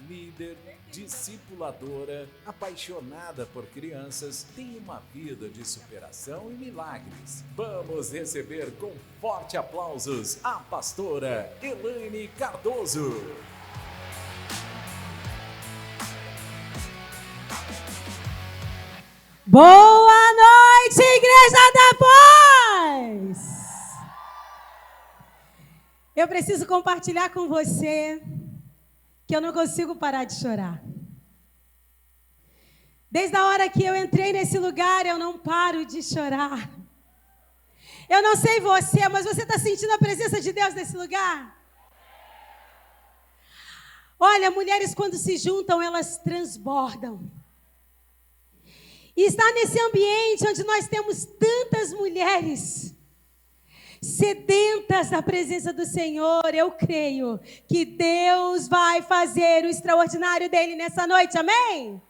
líder, discipuladora, apaixonada por crianças, tem uma vida de superação e milagres. Vamos receber com forte aplausos a pastora Elaine Cardoso. Boa noite, Igreja da Paz! Eu preciso compartilhar com você que eu não consigo parar de chorar. Desde a hora que eu entrei nesse lugar, eu não paro de chorar. Eu não sei você, mas você está sentindo a presença de Deus nesse lugar? Olha, mulheres quando se juntam, elas transbordam. E estar nesse ambiente onde nós temos tantas mulheres sedentas da presença do Senhor, eu creio que Deus vai fazer o extraordinário dele nessa noite, amém?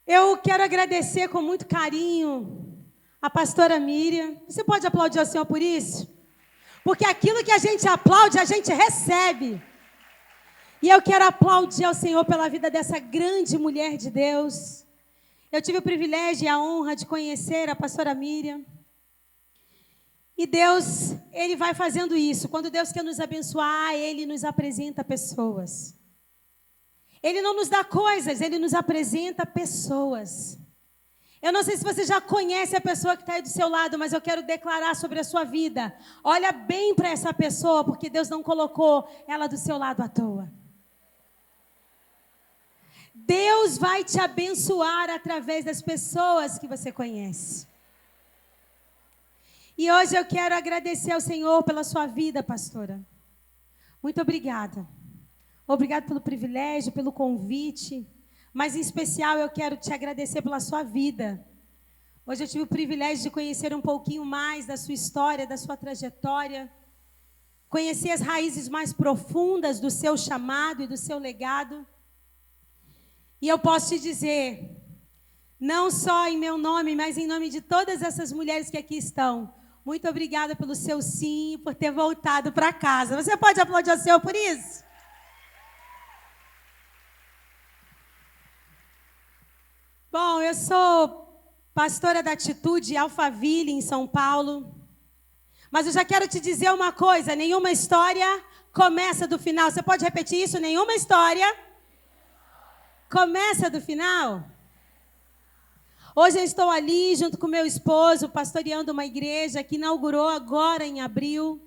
Eu quero agradecer com muito carinho a pastora Miriam. Você pode aplaudir ao Senhor por isso? Porque aquilo que a gente aplaude, a gente recebe. E eu quero aplaudir ao Senhor pela vida dessa grande mulher de Deus. Eu tive o privilégio e a honra de conhecer a pastora Miriam. E Deus, Ele vai fazendo isso. Quando Deus quer nos abençoar, Ele nos apresenta pessoas. Ele não nos dá coisas, Ele nos apresenta pessoas. Eu não sei se você já conhece a pessoa que está aí do seu lado, mas eu quero declarar sobre a sua vida. Olha bem para essa pessoa, porque Deus não colocou ela do seu lado à toa. Deus vai te abençoar através das pessoas que você conhece. E hoje eu quero agradecer ao Senhor pela sua vida, pastora. Muito obrigada. Obrigada pelo privilégio, pelo convite. Mas em especial eu quero te agradecer pela sua vida. Hoje eu tive o privilégio de conhecer um pouquinho mais da sua história, da sua trajetória. Conhecer as raízes mais profundas do seu chamado e do seu legado. E eu posso te dizer, não só em meu nome, mas em nome de todas essas mulheres que aqui estão, muito obrigada pelo seu sim e por ter voltado para casa. Você pode aplaudir ao Senhor por isso? Bom, eu sou pastora da Atitude Alphaville, em São Paulo. Mas eu já quero te dizer uma coisa, nenhuma história começa do final. Você pode repetir isso? Nenhuma história começa do final? Hoje eu estou ali junto com meu esposo, pastoreando uma igreja que inaugurou agora em abril.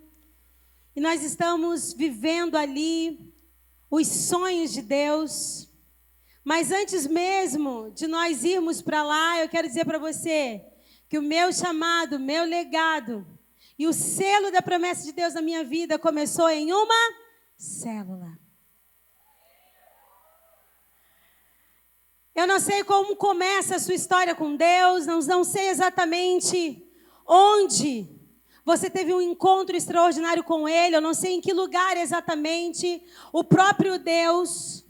E nós estamos vivendo ali os sonhos de Deus. Mas antes mesmo de nós irmos para lá, eu quero dizer para você que o meu chamado, o meu legado e o selo da promessa de Deus na minha vida começou em uma célula. Eu não sei como começa a sua história com Deus, não sei exatamente onde você teve um encontro extraordinário com Ele, eu não sei em que lugar exatamente. O próprio Deus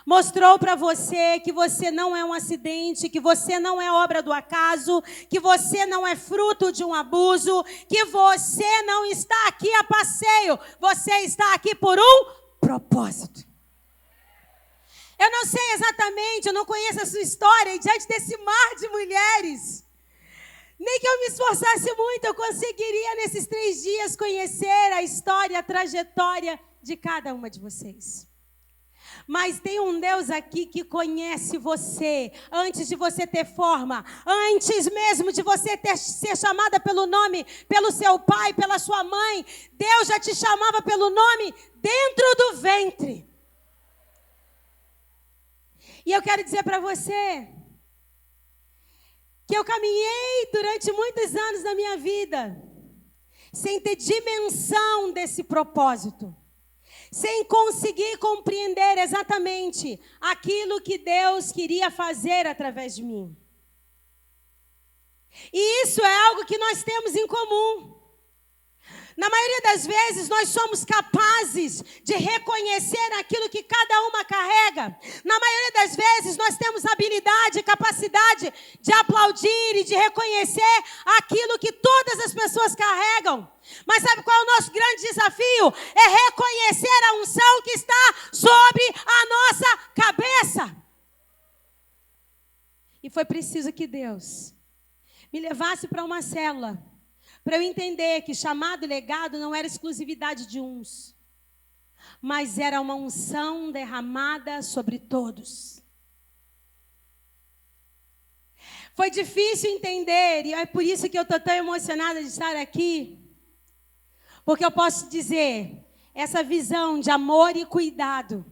mostrou para você que você não é um acidente, que você não é obra do acaso, que você não é fruto de um abuso, que você não está aqui a passeio, você está aqui por um propósito. Eu não sei exatamente, eu não conheço a sua história, e diante desse mar de mulheres, nem que eu me esforçasse muito, eu conseguiria nesses 3 dias conhecer a história, a trajetória de cada uma de vocês. Mas tem um Deus aqui que conhece você antes de você ter forma, antes mesmo de você ser chamada pelo nome, pelo seu pai, pela sua mãe. Deus já te chamava pelo nome dentro do ventre. E eu quero dizer para você que eu caminhei durante muitos anos da minha vida sem ter dimensão desse propósito, sem conseguir compreender exatamente aquilo que Deus queria fazer através de mim. E isso é algo que nós temos em comum. Na maioria das vezes, nós somos capazes de reconhecer aquilo que cada uma carrega. Na maioria das vezes, nós temos habilidade e capacidade de aplaudir e de reconhecer aquilo que todas as pessoas carregam. Mas sabe qual é o nosso grande desafio? É reconhecer a unção que está sobre a nossa cabeça. E foi preciso que Deus me levasse para uma célula, para eu entender que chamado e legado não era exclusividade de uns, mas era uma unção derramada sobre todos. Foi difícil entender, e é por isso que eu estou tão emocionada de estar aqui, porque eu posso dizer, essa visão de amor e cuidado,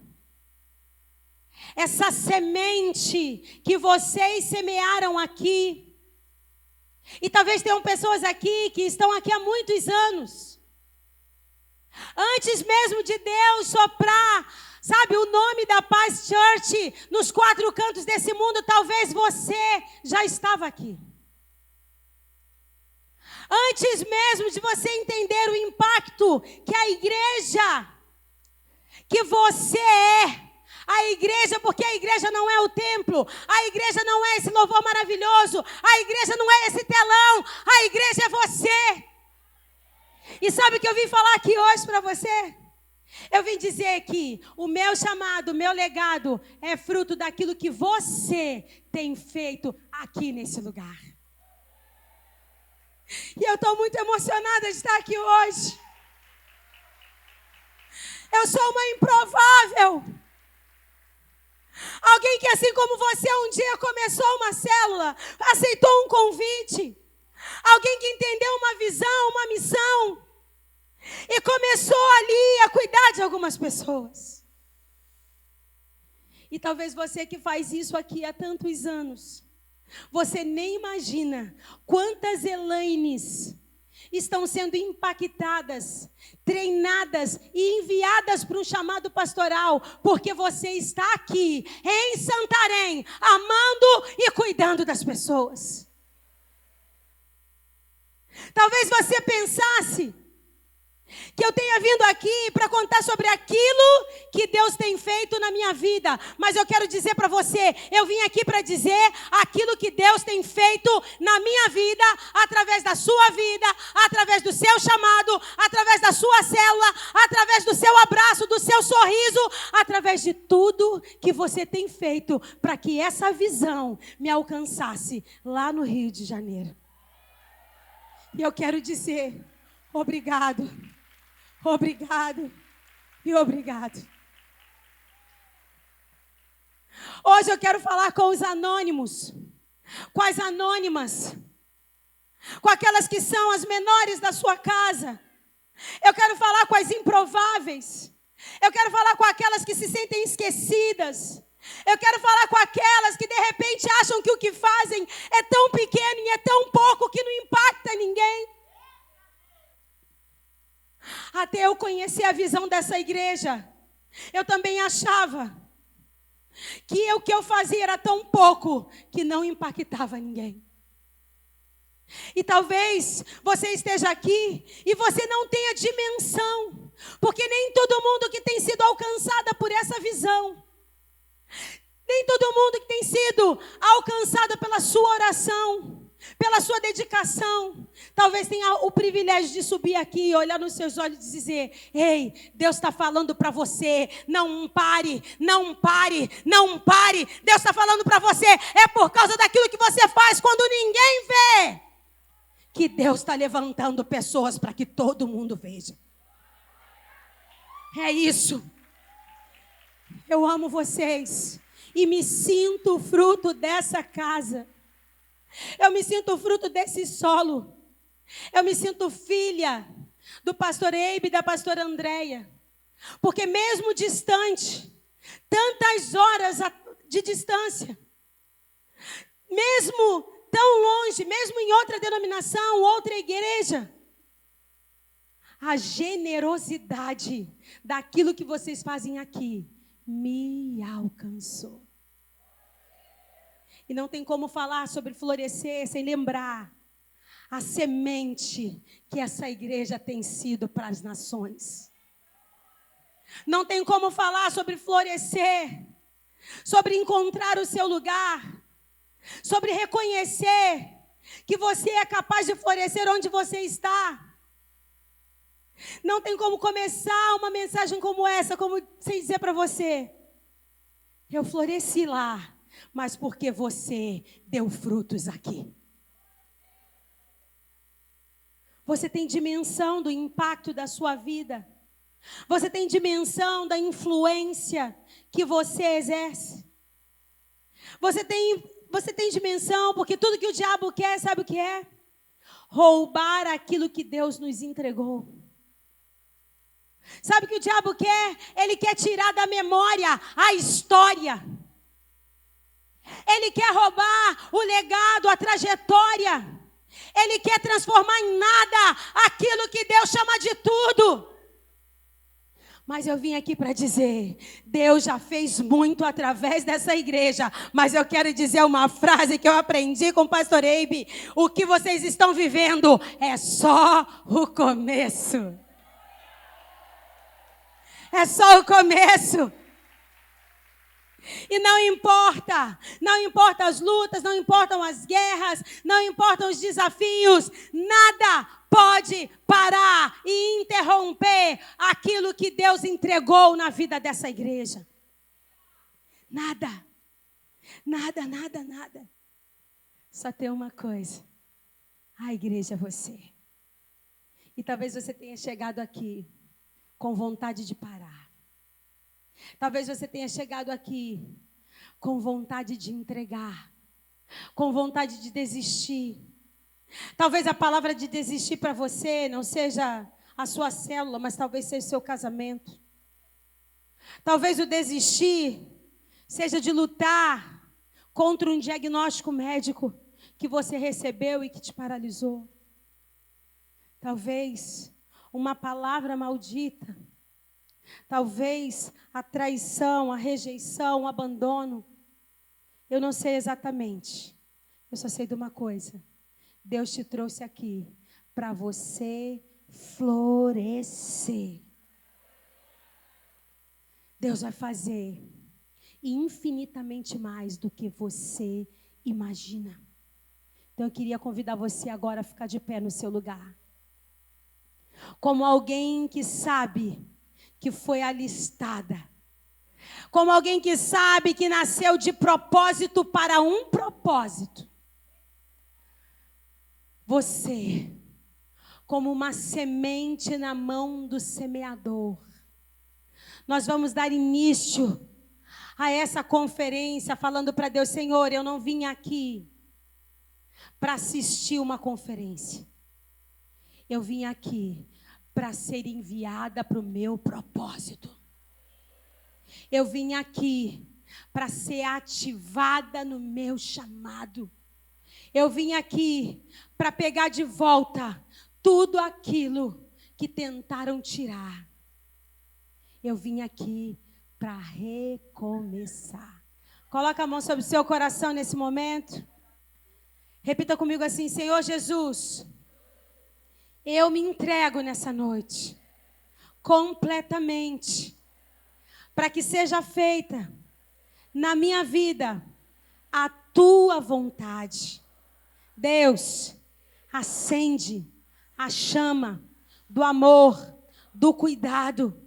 essa semente que vocês semearam aqui, e talvez tenham pessoas aqui que estão aqui há muitos anos. Antes mesmo de Deus soprar, sabe, o nome da Paz Church nos 4 cantos desse mundo, talvez você já estava aqui. Antes mesmo de você entender o impacto que a igreja, que você é, a igreja, porque a igreja não é o templo, a igreja não é esse louvor maravilhoso, a igreja não é esse telão, a igreja é você. E sabe o que eu vim falar aqui hoje para você? Eu vim dizer que o meu chamado, o meu legado é fruto daquilo que você tem feito aqui nesse lugar. E eu estou muito emocionada de estar aqui hoje. Eu sou uma improvável. Alguém que, assim como você, um dia começou uma célula, aceitou um convite. Alguém que entendeu uma visão, uma missão, e começou ali a cuidar de algumas pessoas. E talvez você que faz isso aqui há tantos anos, você nem imagina quantas Elaines estão sendo impactadas, treinadas e enviadas para um chamado pastoral, porque você está aqui em Santarém, amando e cuidando das pessoas. Talvez você pensasse que eu tenha vindo aqui para contar sobre aquilo que Deus tem feito na minha vida. Mas eu quero dizer para você, eu vim aqui para dizer aquilo que Deus tem feito na minha vida, através da sua vida, através do seu chamado, através da sua célula, através do seu abraço, do seu sorriso, através de tudo que você tem feito para que essa visão me alcançasse lá no Rio de Janeiro. E eu quero dizer obrigado. Obrigado e obrigado. Hoje eu quero falar com os anônimos, com as anônimas, com aquelas que são as menores da sua casa. Eu quero falar com as improváveis. Eu quero falar com aquelas que se sentem esquecidas. Eu quero falar com aquelas que de repente acham que o que fazem é tão pequeno e é tão pouco que não impacta ninguém. Até eu conhecer a visão dessa igreja, eu também achava que o que eu fazia era tão pouco que não impactava ninguém. E talvez você esteja aqui e você não tenha dimensão, porque nem todo mundo que tem sido alcançada por essa visão, nem todo mundo que tem sido alcançado pela sua oração, pela sua dedicação, talvez tenha o privilégio de subir aqui e olhar nos seus olhos e dizer: ei, Deus está falando para você, não pare, não pare, não pare. Deus está falando para você, é por causa daquilo que você faz quando ninguém vê, que Deus está levantando pessoas para que todo mundo veja. É isso. Eu amo vocês e me sinto fruto dessa casa. Eu me sinto fruto desse solo. Eu me sinto filha do pastor Eibe e da pastora Andréia. Porque mesmo distante, tantas horas de distância, mesmo tão longe, mesmo em outra denominação, outra igreja, a generosidade daquilo que vocês fazem aqui me alcançou. E não tem como falar sobre florescer sem lembrar a semente que essa igreja tem sido para as nações. Não tem como falar sobre florescer, sobre encontrar o seu lugar, sobre reconhecer que você é capaz de florescer onde você está. Não tem como começar uma mensagem como essa, como sem dizer para você: eu floresci lá, mas porque você deu frutos aqui. Você tem dimensão do impacto da sua vida. Você tem dimensão da influência que você exerce. Você tem dimensão, porque tudo que o diabo quer, sabe o que é? Roubar aquilo que Deus nos entregou. Sabe o que o diabo quer? Ele quer tirar da memória a história. Ele quer roubar o legado, a trajetória. Ele quer transformar em nada aquilo que Deus chama de tudo. Mas eu vim aqui para dizer, Deus já fez muito através dessa igreja. Mas eu quero dizer uma frase que eu aprendi com o pastor Eibe. O que vocês estão vivendo é só o começo. É só o começo. E não importa as lutas, não importam as guerras, não importam os desafios, nada pode parar e interromper aquilo que Deus entregou na vida dessa igreja. Nada. Só tem uma coisa: a igreja é você. E talvez você tenha chegado aqui com vontade de parar. Talvez você tenha chegado aqui com vontade de entregar, com vontade de desistir. Talvez a palavra de desistir para você não seja a sua célula, mas talvez seja o seu casamento. Talvez o desistir seja de lutar contra um diagnóstico médico que você recebeu e que te paralisou. Talvez uma palavra maldita. Talvez a traição, a rejeição, o abandono. Eu não sei exatamente. Eu só sei de uma coisa. Deus te trouxe aqui para você florescer. Deus vai fazer infinitamente mais do que você imagina. Então eu queria convidar você agora a ficar de pé no seu lugar. Como alguém que sabe que foi alistada. Como alguém que sabe que nasceu de propósito para um propósito. Você, como uma semente na mão do semeador. Nós vamos dar início a essa conferência falando para Deus: Senhor, eu não vim aqui para assistir uma conferência. Eu vim aqui para ser enviada para o meu propósito. Eu vim aqui para ser ativada no meu chamado. Eu vim aqui para pegar de volta tudo aquilo que tentaram tirar. Eu vim aqui para recomeçar. Coloca a mão sobre o seu coração nesse momento. Repita comigo assim: Senhor Jesus, eu me entrego nessa noite, completamente, para que seja feita na minha vida a tua vontade. Deus, acende a chama do amor, do cuidado.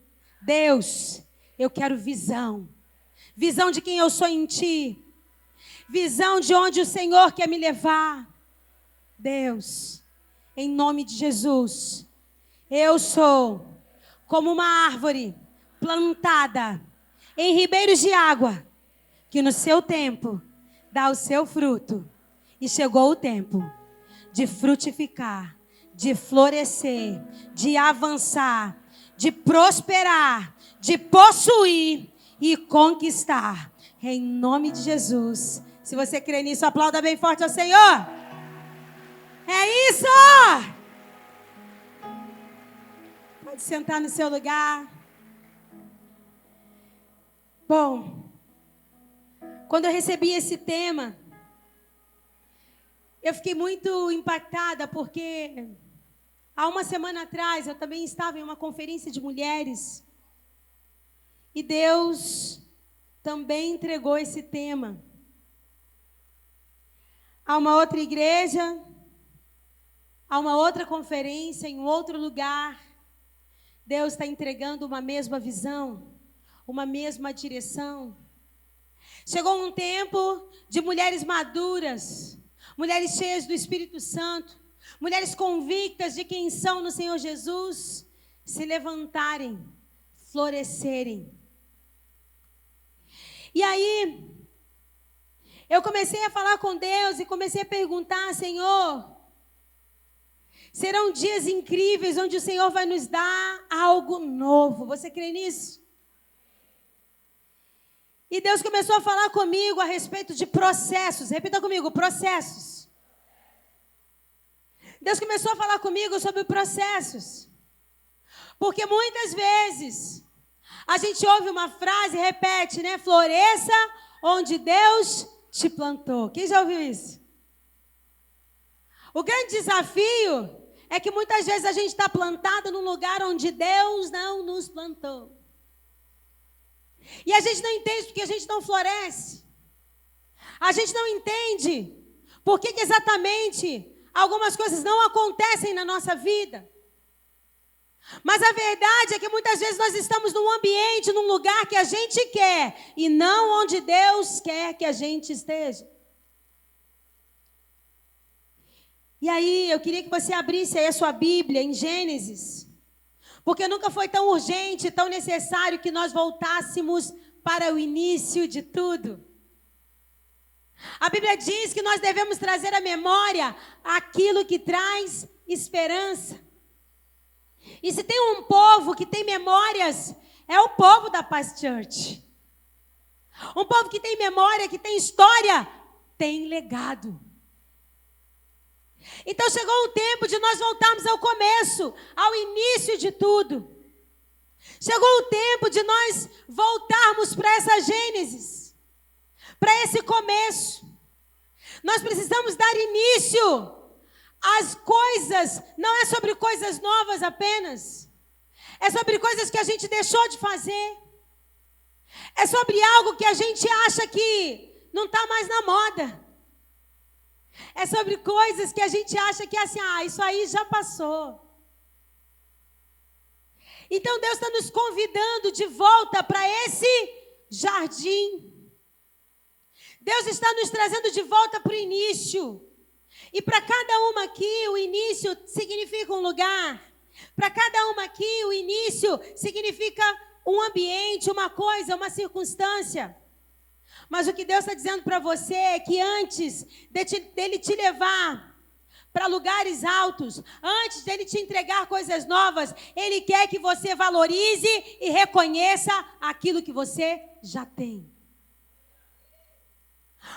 Deus, eu quero visão. Visão de quem eu sou em ti. Visão de onde o Senhor quer me levar. Deus, em nome de Jesus, eu sou como uma árvore plantada em ribeiros de água, que no seu tempo dá o seu fruto. E chegou o tempo de frutificar, de florescer, de avançar, de prosperar, de possuir e conquistar. Em nome de Jesus. Se você crê nisso, aplauda bem forte ao Senhor. É isso! Pode sentar no seu lugar. Bom, quando eu recebi esse tema, Eu fiquei muito impactada porque há uma semana atrás eu também estava em uma conferência de mulheres e Deus também entregou esse tema. Há uma outra igreja, há uma outra conferência em um outro lugar. Deus está entregando uma mesma visão, uma mesma direção. Chegou um tempo de mulheres maduras, mulheres cheias do Espírito Santo, mulheres convictas de quem são no Senhor Jesus, se levantarem, florescerem. E aí, eu comecei a falar com Deus e comecei a perguntar, Senhor, serão dias incríveis onde o Senhor vai nos dar algo novo. Você crê nisso? E Deus começou a falar comigo a respeito de processos. Repita comigo, processos. Deus começou a falar comigo sobre processos. Porque muitas vezes a gente ouve uma frase e repete, né? Floresça onde Deus te plantou. Quem já ouviu isso? O grande desafio é que muitas vezes a gente está plantado num lugar onde Deus não nos plantou. E a gente não entende porque a gente não floresce. A gente não entende por que exatamente algumas coisas não acontecem na nossa vida. Mas a verdade é que muitas vezes nós estamos num ambiente, num lugar que a gente quer e não onde Deus quer que a gente esteja. E aí, eu queria que você abrisse aí a sua Bíblia em Gênesis, porque nunca foi tão urgente, tão necessário que nós voltássemos para o início de tudo. A Bíblia diz que nós devemos trazer à memória aquilo que traz esperança. E se tem um povo que tem memórias, é o povo da Paz Church. Um povo que tem memória, que tem história, tem legado. Então chegou o tempo de nós voltarmos ao começo, ao início de tudo. Chegou o tempo de nós voltarmos para essa Gênesis, para esse começo. Nós precisamos dar início às coisas, não é sobre coisas novas apenas. É sobre coisas que a gente deixou de fazer. É sobre algo que a gente acha que não está mais na moda. É sobre coisas que a gente acha que é assim, isso aí já passou. Então Deus está nos convidando de volta para esse jardim. Deus está nos trazendo de volta para o início. E para cada uma aqui, o início significa um lugar. Para cada uma aqui, o início significa um ambiente, uma coisa, uma circunstância. Mas o que Deus está dizendo para você é que antes dele te levar para lugares altos, antes dele te entregar coisas novas, ele quer que você valorize e reconheça aquilo que você já tem.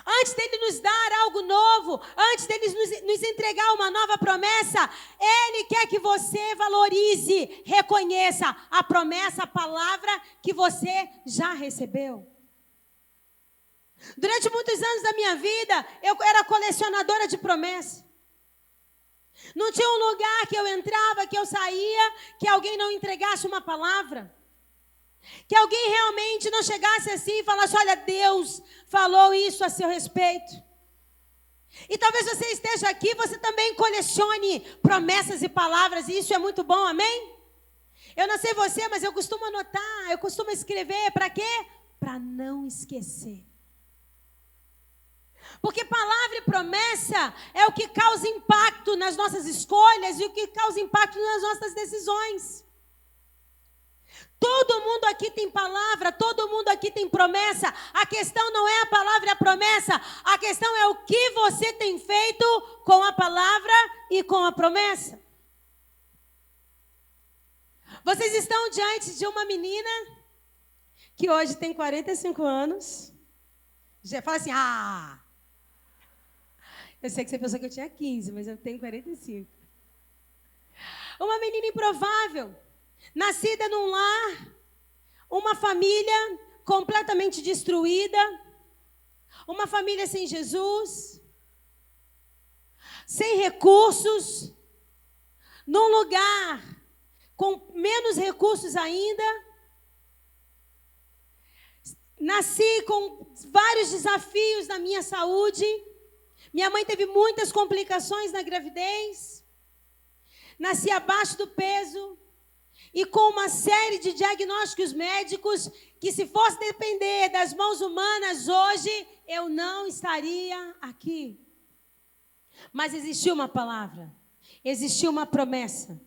Antes dele nos dar algo novo, antes dele nos entregar uma nova promessa, ele quer que você valorize, reconheça a promessa, a palavra que você já recebeu. Durante muitos anos da minha vida, eu era colecionadora de promessas. Não tinha um lugar que eu entrava, que eu saía, que alguém não entregasse uma palavra. Que alguém realmente não chegasse assim e falasse, olha, Deus falou isso a seu respeito. E talvez você esteja aqui, você também colecione promessas e palavras, e isso é muito bom, amém? Eu não sei você, mas eu costumo anotar, eu costumo escrever, para quê? Para não esquecer. Porque palavra e promessa é o que causa impacto nas nossas escolhas e o que causa impacto nas nossas decisões. Todo mundo aqui tem palavra, todo mundo aqui tem promessa. A questão não é a palavra e a promessa, a questão é o que você tem feito com a palavra e com a promessa. Vocês estão diante de uma menina que hoje tem 45 anos. Já fala assim, eu sei que você pensou que eu tinha 15, mas eu tenho 45. Uma menina improvável, nascida num lar, uma família completamente destruída, uma família sem Jesus. sem recursos, num lugar com menos recursos ainda. Nasci com vários desafios na minha saúde. Minha mãe teve muitas complicações na gravidez. Nasci abaixo do peso e com uma série de diagnósticos médicos que, se fosse depender das mãos humanas hoje, eu não estaria aqui. Mas existiu uma palavra, existiu uma promessa.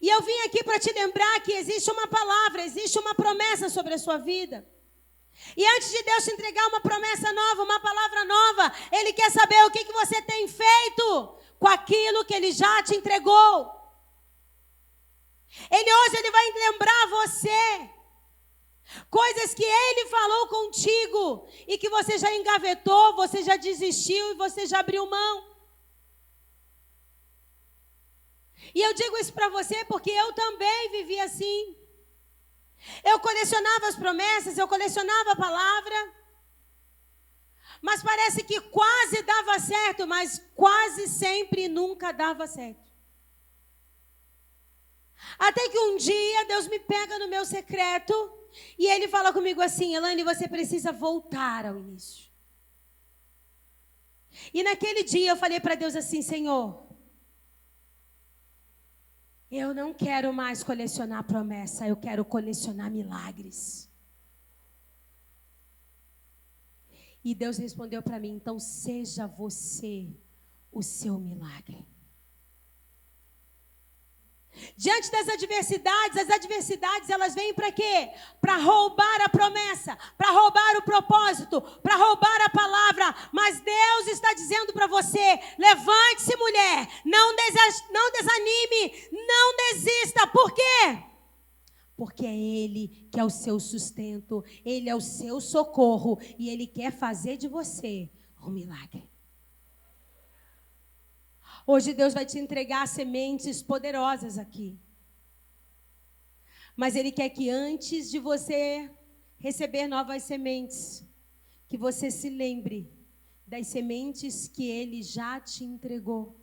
E eu vim aqui para te lembrar que existe uma palavra, existe uma promessa sobre a sua vida. E antes de Deus te entregar uma promessa nova, uma palavra nova, Ele quer saber o que você tem feito com aquilo que Ele já te entregou. Ele vai lembrar você coisas que Ele falou contigo e que você já engavetou, você já desistiu e você já abriu mão. E eu digo isso para você porque eu também vivi assim. Eu colecionava as promessas, eu colecionava a palavra, mas parece que quase dava certo, mas quase sempre nunca dava certo. Até que um dia Deus me pega no meu secreto e Ele fala comigo assim: Elaine, você precisa voltar ao início. E naquele dia eu falei para Deus assim: Senhor, eu não quero mais colecionar promessa, eu quero colecionar milagres. E Deus respondeu para mim: então seja você o seu milagre. Diante das adversidades, as adversidades elas vêm para quê? Para roubar a promessa, para roubar o propósito, para roubar a palavra. Mas Deus está dizendo para você: levante-se, mulher, não desanime, não desista. Por quê? Porque é Ele que é o seu sustento, Ele é o seu socorro e Ele quer fazer de você um milagre. Hoje Deus vai te entregar sementes poderosas aqui. Mas Ele quer que antes de você receber novas sementes, que você se lembre das sementes que Ele já te entregou.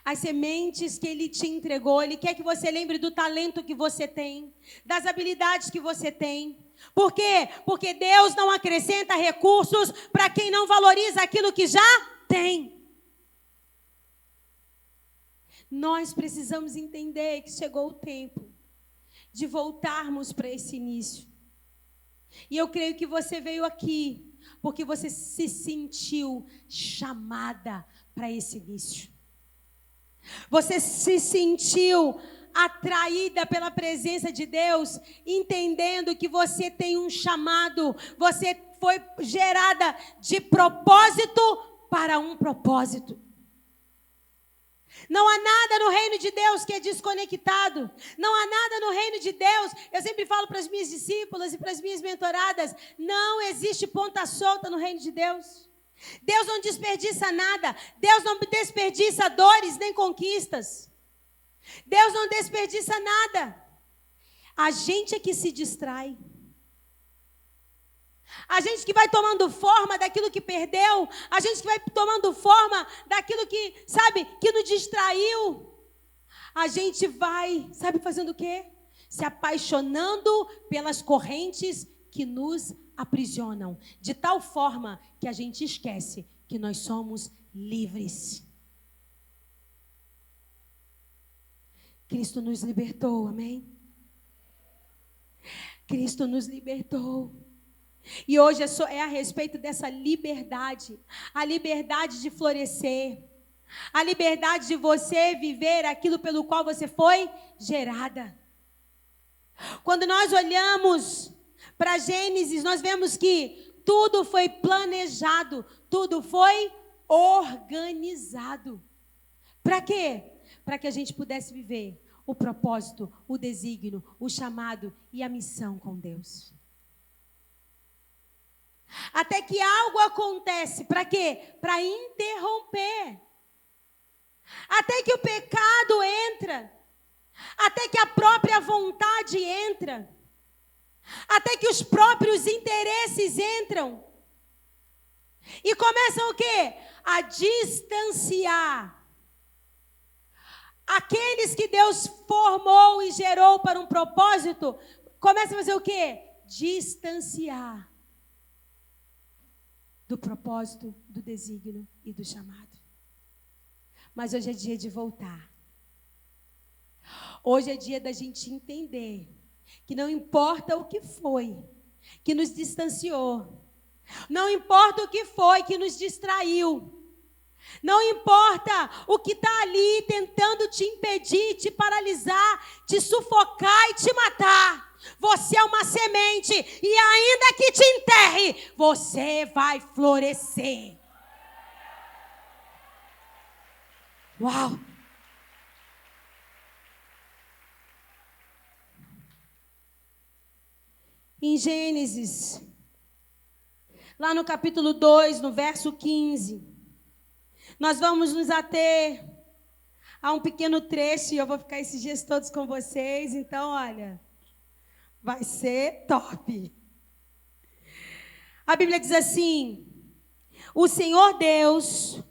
As sementes que Ele te entregou, Ele quer que você lembre do talento que você tem, das habilidades que você tem. Por quê? Porque Deus não acrescenta recursos para quem não valoriza aquilo que já tem. Nós precisamos entender que chegou o tempo de voltarmos para esse início. E eu creio que você veio aqui porque você se sentiu chamada para esse início. Você se sentiu atraída pela presença de Deus, entendendo que você tem um chamado, você foi gerada de propósito para um propósito. Não há nada no reino de Deus que é desconectado. Não há nada no reino de Deus. Eu sempre falo para as minhas discípulas e para as minhas mentoradas: não existe ponta solta no reino de Deus. Deus não desperdiça nada. Deus não desperdiça dores nem conquistas. Deus não desperdiça nada. A gente é que se distrai. A gente que vai tomando forma daquilo que perdeu. A gente que vai tomando forma daquilo que, sabe, que nos distraiu. A gente vai, sabe, fazendo o quê? Se apaixonando pelas correntes que nos aprisionam. De tal forma que a gente esquece que nós somos livres. Cristo nos libertou, amém? Cristo nos libertou. E hoje é a respeito dessa liberdade, a liberdade de florescer, a liberdade de você viver aquilo pelo qual você foi gerada. Quando nós olhamos para Gênesis, nós vemos que tudo foi planejado, tudo foi organizado. Para quê? Para que a gente pudesse viver o propósito, o desígnio, o chamado e a missão com Deus. Até que algo acontece, para quê? Para interromper. Até que o pecado entra. Até que a própria vontade entra. Até que os próprios interesses entram. E começam o quê? A distanciar aqueles que Deus formou e gerou para um propósito. Começam a fazer o quê? Distanciar do propósito, do desígnio e do chamado. Mas hoje é dia de voltar. Hoje é dia da gente entender que não importa o que foi que nos distanciou, não importa o que foi que nos distraiu, não importa o que está ali tentando te impedir, te paralisar, te sufocar e te matar. Você é uma semente e ainda que te enterre, você vai florescer. Uau! Em Gênesis, lá no capítulo 2, no verso 15, nós vamos nos ater a um pequeno trecho, e eu vou ficar esses dias todos com vocês, então, olha, vai ser top. A Bíblia diz assim: o Senhor Deus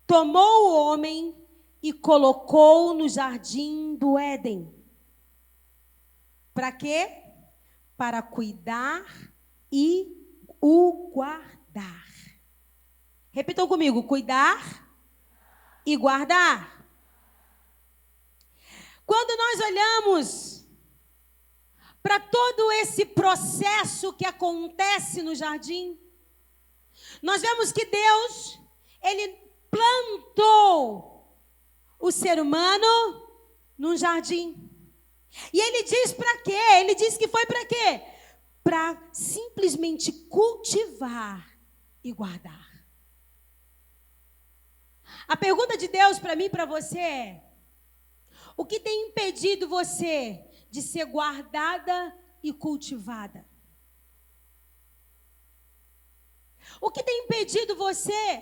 tomou o homem e colocou no jardim do Éden. Para quê? Para cuidar e o guardar. Repitam comigo: cuidar e guardar. Quando nós olhamos para todo esse processo que acontece no jardim, nós vemos que Deus, Ele plantou o ser humano num jardim. E Ele diz para quê? Ele diz que foi para quê? Para simplesmente cultivar e guardar. A pergunta de Deus para mim e para você é: o que tem impedido você de ser guardada e cultivada? O que tem impedido você?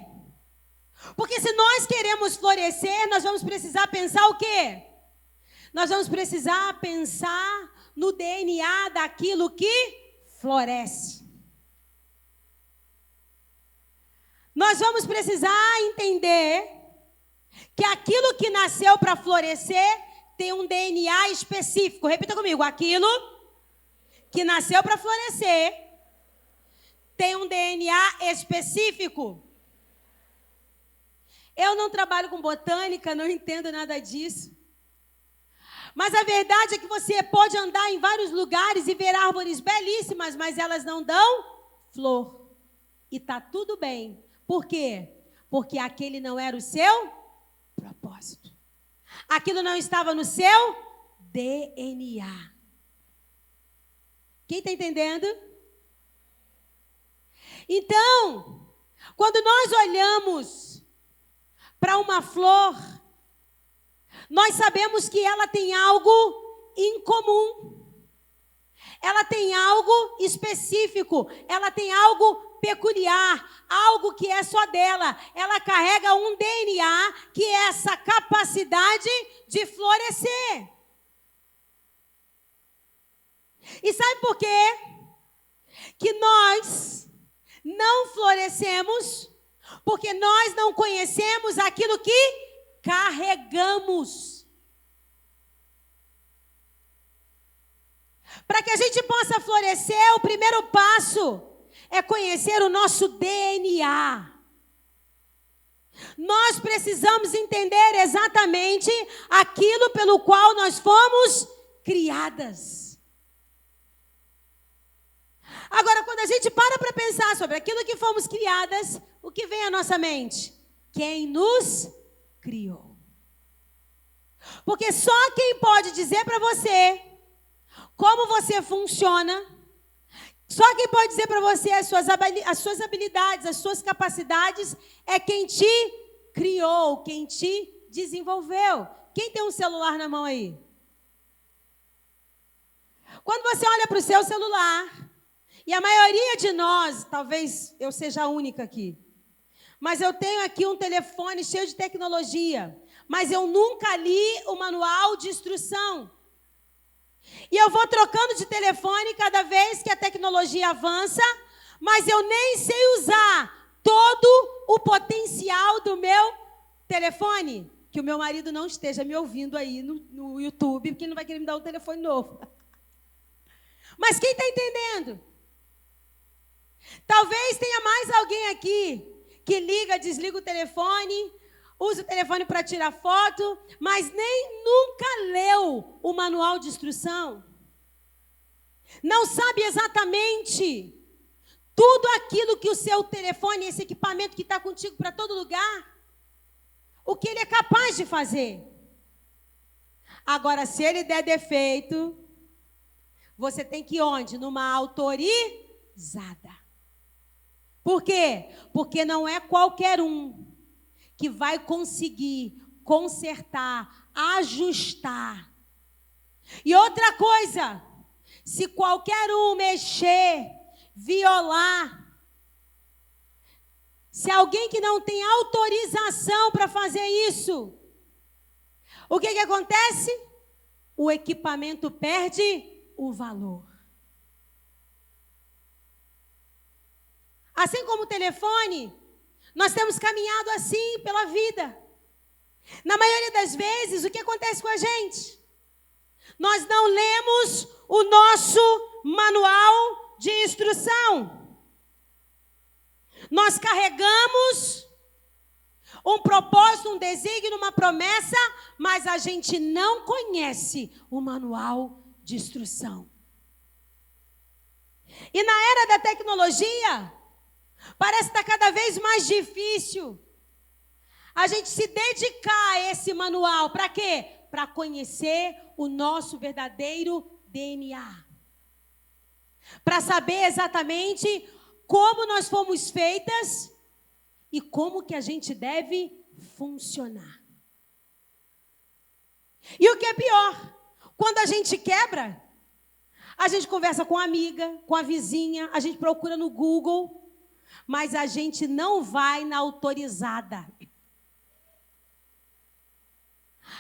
Porque se nós queremos florescer, nós vamos precisar pensar o quê? Nós vamos precisar pensar no DNA daquilo que floresce. Nós vamos precisar entender que aquilo que nasceu para florescer tem um DNA específico. Repita comigo: aquilo que nasceu para florescer tem um DNA específico. Eu não trabalho com botânica, não entendo nada disso. Mas a verdade é que você pode andar em vários lugares e ver árvores belíssimas, mas elas não dão flor. E está tudo bem. Por quê? Porque aquele não era o seu propósito. Aquilo não estava no seu DNA. Quem está entendendo? Então, quando nós olhamos para uma flor, nós sabemos que ela tem algo em comum. Ela tem algo específico. Ela tem algo peculiar. Algo que é só dela. Ela carrega um DNA que é essa capacidade de florescer. E sabe por quê? Que nós não florescemos porque nós não conhecemos aquilo que carregamos. Para que a gente possa florescer, o primeiro passo é conhecer o nosso DNA. Nós precisamos entender exatamente aquilo pelo qual nós fomos criadas. Agora, quando a gente para pensar sobre aquilo que fomos criadas, o que vem à nossa mente? Quem nos criou. Porque só quem pode dizer para você como você funciona, só quem pode dizer para você as suas habilidades, as suas capacidades, é quem te criou, quem te desenvolveu. Quem tem um celular na mão aí? Quando você olha para o seu celular, e a maioria de nós, talvez eu seja a única aqui, mas eu tenho aqui um telefone cheio de tecnologia, mas eu nunca li o manual de instrução. E eu vou trocando de telefone cada vez que a tecnologia avança, mas eu nem sei usar todos o potencial do meu telefone? Que o meu marido não esteja me ouvindo aí no YouTube, porque ele não vai querer me dar um telefone novo. Mas quem está entendendo? Talvez tenha mais alguém aqui que liga, desliga o telefone, usa o telefone para tirar foto, mas nem nunca leu o manual de instrução. Não sabe exatamente tudo aquilo que o seu telefone, esse equipamento que está contigo para todo lugar, o que ele é capaz de fazer. Agora, se ele der defeito, você tem que ir onde? Numa autorizada. Por quê? Porque não é qualquer um que vai conseguir consertar, ajustar. E outra coisa, se qualquer um mexer, violar, se alguém que não tem autorização para fazer isso, o que acontece? O equipamento perde o valor. Assim como o telefone, nós temos caminhado assim pela vida. Na maioria das vezes, o que acontece com a gente? Nós não lemos o nosso manual de instrução. Nós carregamos um propósito, um desígnio, uma promessa, mas a gente não conhece o manual de instrução. E na era da tecnologia, parece estar cada vez mais difícil a gente se dedicar a esse manual. Para quê? Para conhecer o nosso verdadeiro DNA. Para saber exatamente como nós fomos feitas e como que a gente deve funcionar. E o que é pior, quando a gente quebra, a gente conversa com a amiga, com a vizinha, a gente procura no Google, mas a gente não vai na autorizada.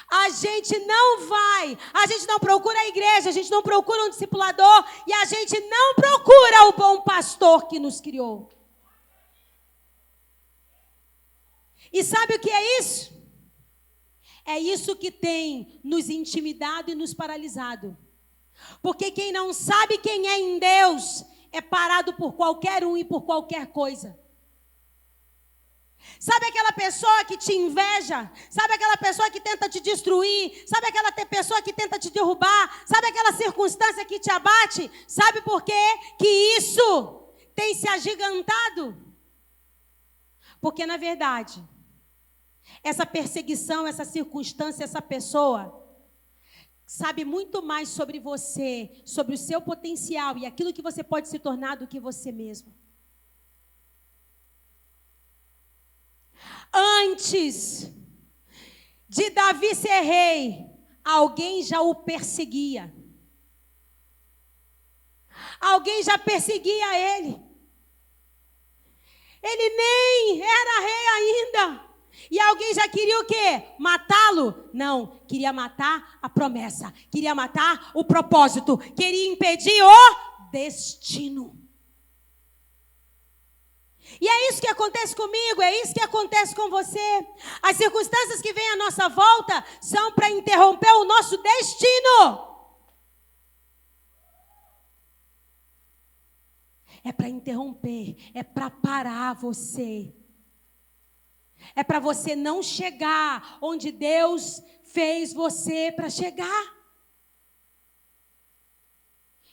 A gente não vai, a gente não procura a igreja, a gente não procura um discipulador e a gente não procura o bom pastor que nos criou. E sabe o que é isso? É isso que tem nos intimidado e nos paralisado. Porque quem não sabe quem é em Deus é parado por qualquer um e por qualquer coisa. Sabe aquela pessoa que te inveja? Sabe aquela pessoa que tenta te destruir? Sabe aquela pessoa que tenta te derrubar? Sabe aquela circunstância que te abate? Sabe por quê que isso tem se agigantado? Porque, na verdade, essa perseguição, essa circunstância, essa pessoa sabe muito mais sobre você, sobre o seu potencial e aquilo que você pode se tornar do que você mesmo. Antes de Davi ser rei, alguém já o perseguia. Alguém já perseguia ele. Ele nem era rei ainda. E alguém já queria o quê? Matá-lo? Não, queria matar a promessa. Queria matar o propósito. Queria impedir o destino. E é isso que acontece comigo, é isso que acontece com você. As circunstâncias que vêm à nossa volta são para interromper o nosso destino. É para interromper, é para parar você. É para você não chegar onde Deus fez você para chegar.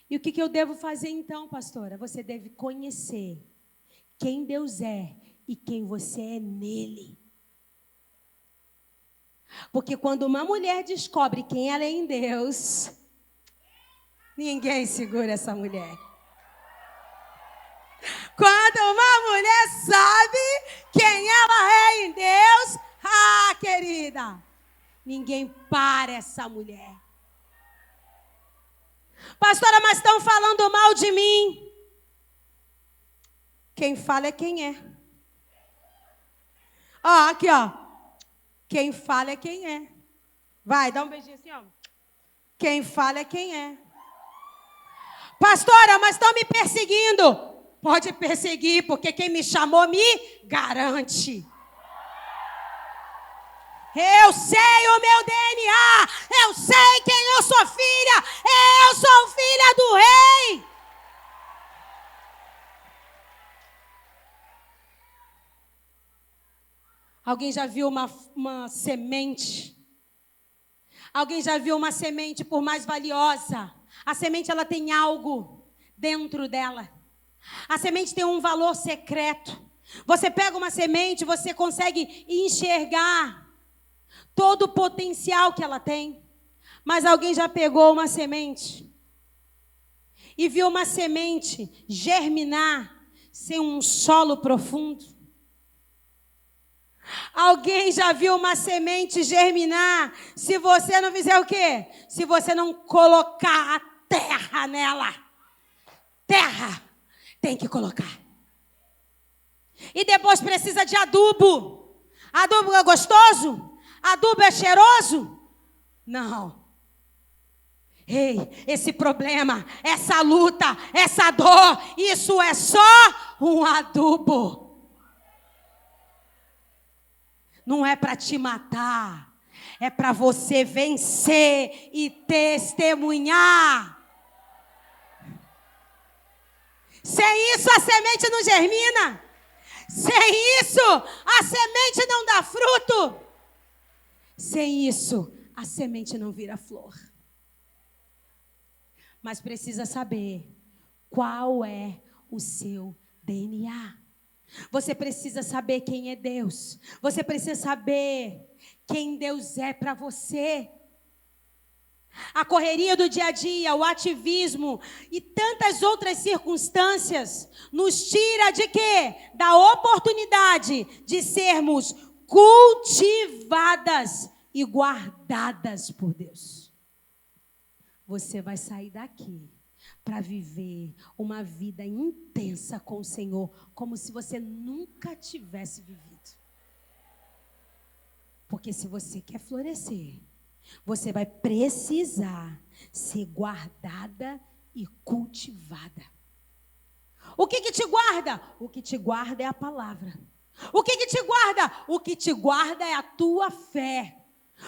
E o que eu devo fazer então, pastora? Você deve conhecer quem Deus é e quem você é nele. Porque quando uma mulher descobre quem ela é em Deus, ninguém segura essa mulher. Quando uma mulher sabe quem ela é em Deus, querida, ninguém para essa mulher. Pastora, mas estão falando mal de mim. Quem fala é quem é. Ó, aqui, ó. Quem fala é quem é. Vai, dá um beijinho assim, ó. Quem fala é quem é. Pastora, mas estão me perseguindo. Pode perseguir, porque quem me chamou me garante. Eu sei o meu DNA, eu sei quem eu sou filha, eu sou filha do rei. Alguém já viu uma semente? Alguém já viu uma semente por mais valiosa? A semente, ela tem algo dentro dela. A semente tem um valor secreto. Você pega uma semente, você consegue enxergar todo o potencial que ela tem. Mas alguém já pegou uma semente e viu uma semente germinar sem um solo profundo? Alguém já viu uma semente germinar se você não fizer o quê? Se você não colocar a terra nela. Terra tem que colocar. E depois precisa de adubo. Adubo é gostoso? Adubo é cheiroso? Não. Ei, esse problema, essa luta, essa dor, isso é só um adubo. Não é para te matar, é para você vencer e testemunhar. Sem isso a semente não germina. Sem isso a semente não dá fruto. Sem isso a semente não vira flor. Mas precisa saber qual é o seu DNA. Você precisa saber quem é Deus. Você precisa saber quem Deus é para você. A correria do dia a dia, o ativismo e tantas outras circunstâncias nos tira de quê? Da oportunidade de sermos cultivadas e guardadas por Deus. Você vai sair daqui para viver uma vida intensa com o Senhor, como se você nunca tivesse vivido. Porque se você quer florescer, você vai precisar ser guardada e cultivada. O que te guarda? O que te guarda é a palavra. O que te guarda? O que te guarda é a tua fé.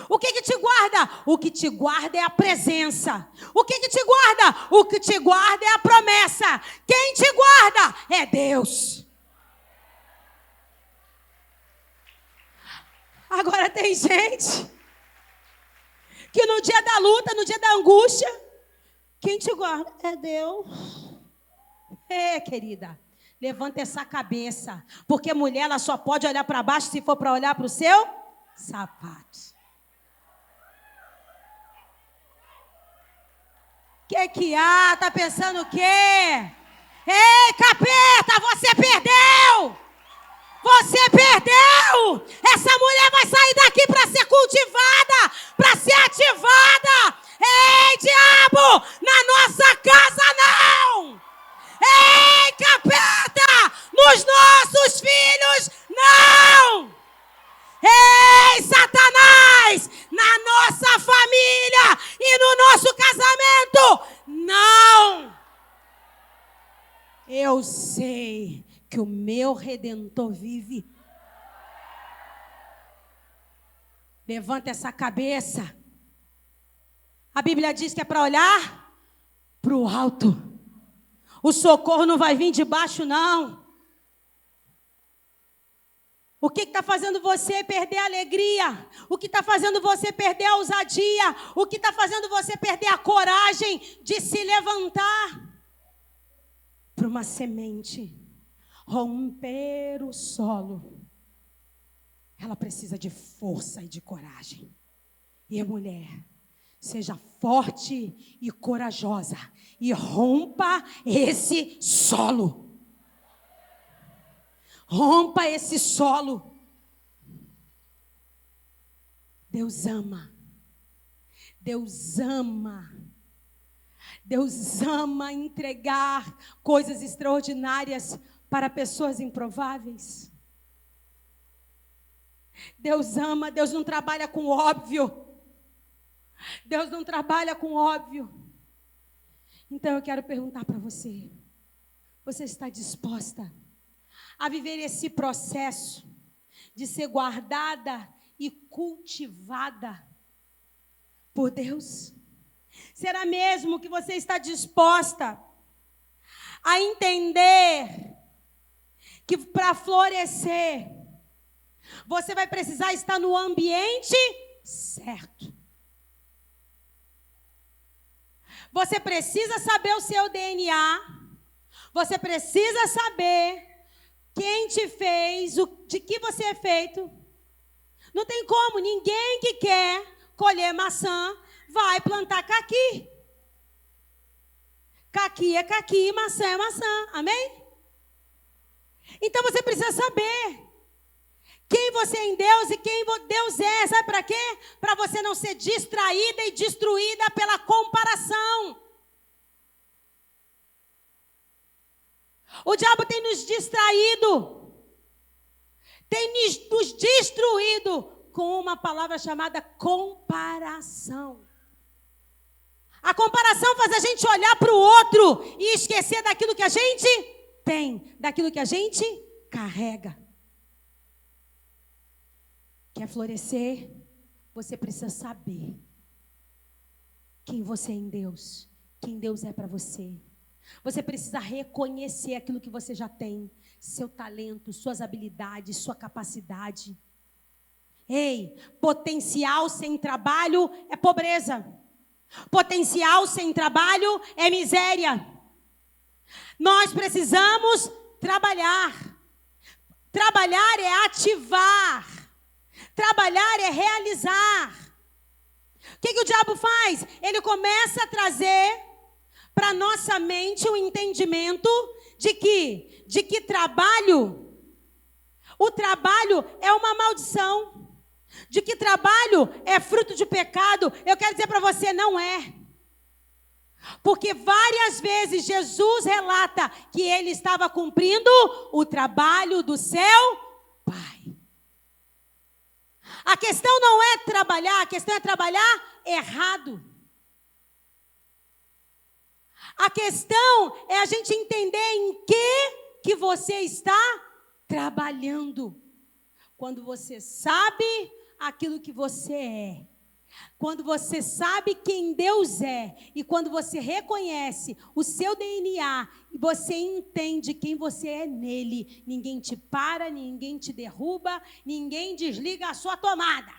O que te guarda? O que te guarda é a presença. O que te guarda? O que te guarda é a promessa. Quem te guarda é Deus. Agora tem gente que no dia da luta, no dia da angústia, quem te guarda é Deus. Querida, levanta essa cabeça, porque mulher ela só pode olhar para baixo se for para olhar para o seu sapato. Que há? Tá pensando o quê? Ei, capeta, você perdeu! Você perdeu! Essa mulher vai sair daqui para ser cultivada, para ser ativada. Ei, diabo, na nossa casa não! Ei, capeta, nos nossos filhos não! Ei, Satanás, na nossa família e no nosso casamento, não! Eu sei que o meu Redentor vive. Levanta essa cabeça. A Bíblia diz que é para olhar para o alto. O socorro não vai vir de baixo, não. O que está fazendo você perder a alegria? O que está fazendo você perder a ousadia? O que está fazendo você perder a coragem de se levantar? Para uma semente romper o solo, ela precisa de força e de coragem. E a mulher, seja forte e corajosa e rompa esse solo. Rompa esse solo. Deus ama. Deus ama. Deus ama entregar coisas extraordinárias para pessoas improváveis. Deus ama. Deus não trabalha com óbvio. Deus não trabalha com óbvio. Então eu quero perguntar para você: Você está disposta a viver esse processo de ser guardada e cultivada por Deus? Será mesmo que você está disposta a entender que para florescer, você vai precisar estar no ambiente certo? Você precisa saber o seu DNA. Você precisa saber quem te fez, de que você é feito. Não tem como, ninguém que quer colher maçã vai plantar caqui. Caqui é caqui, maçã é maçã. Amém? Então você precisa saber quem você é em Deus e quem Deus é. Sabe para quê? Para você não ser distraída e destruída pela comparação. O diabo tem nos distraído, tem nos destruído com uma palavra chamada comparação. A comparação faz a gente olhar para o outro e esquecer daquilo que a gente tem, daquilo que a gente carrega. Quer florescer? Você precisa saber quem você é em Deus, quem Deus é para você. Você precisa reconhecer aquilo que você já tem, seu talento, suas habilidades, sua capacidade. Ei, potencial sem trabalho é pobreza. Potencial sem trabalho é miséria. Nós precisamos trabalhar. Trabalhar é ativar. Trabalhar é realizar. O que o diabo faz? Ele começa a trazer para a nossa mente o entendimento de que o trabalho é uma maldição. De que trabalho é fruto de pecado. Eu quero dizer para você, não é. Porque várias vezes Jesus relata que ele estava cumprindo o trabalho do seu Pai. A questão não é trabalhar, a questão é trabalhar errado. A questão é a gente entender em que você está trabalhando. Quando você sabe aquilo que você é, quando você sabe quem Deus é, e quando você reconhece o seu DNA, e você entende quem você é nele, ninguém te para, ninguém te derruba, ninguém desliga a sua tomada.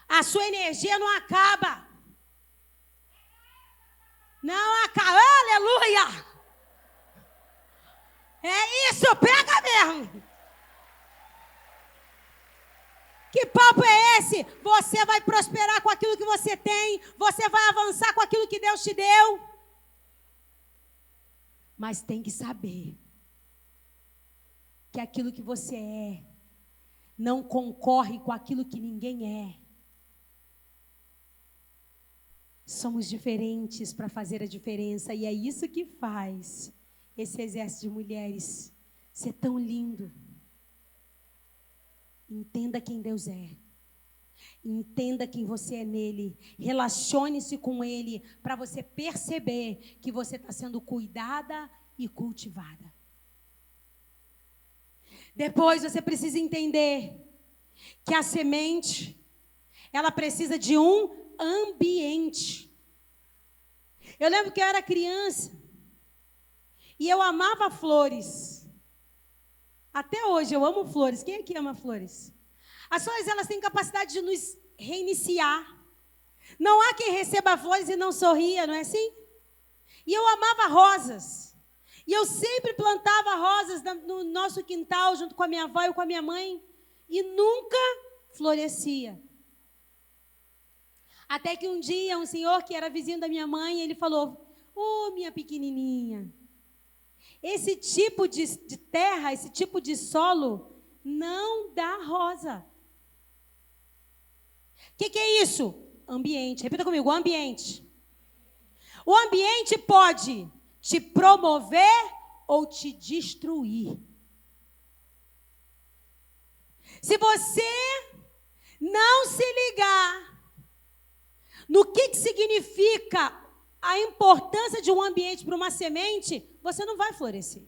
A sua energia não acaba. Não acaba, aleluia! É isso, pega mesmo! Que papo é esse? Você vai prosperar com aquilo que você tem, você vai avançar com aquilo que Deus te deu. Mas tem que saber que aquilo que você é não concorre com aquilo que ninguém é. Somos diferentes para fazer a diferença, e é isso que faz esse exército de mulheres ser tão lindo. Entenda quem Deus é. Entenda quem você é nele. Relacione-se com ele para você perceber que você está sendo cuidada e cultivada. Depois você precisa entender que a semente, ela precisa de um ambiente. Eu lembro que eu era criança e eu amava flores. Até hoje eu amo flores. Quem aqui ama flores? As flores, elas têm capacidade de nos reiniciar. Não há quem receba flores e não sorria, não é assim? E eu amava rosas. E eu sempre plantava rosas no nosso quintal, junto com a minha avó e com a minha mãe. E nunca florescia. Até que um dia, um senhor que era vizinho da minha mãe, ele falou: "Ô, minha pequenininha, esse tipo de terra, esse tipo de solo, não dá rosa." O que é isso? Ambiente. Repita comigo, ambiente. O ambiente pode te promover ou te destruir. Se você não se ligar no que significa a importância de um ambiente para uma semente, você não vai florescer.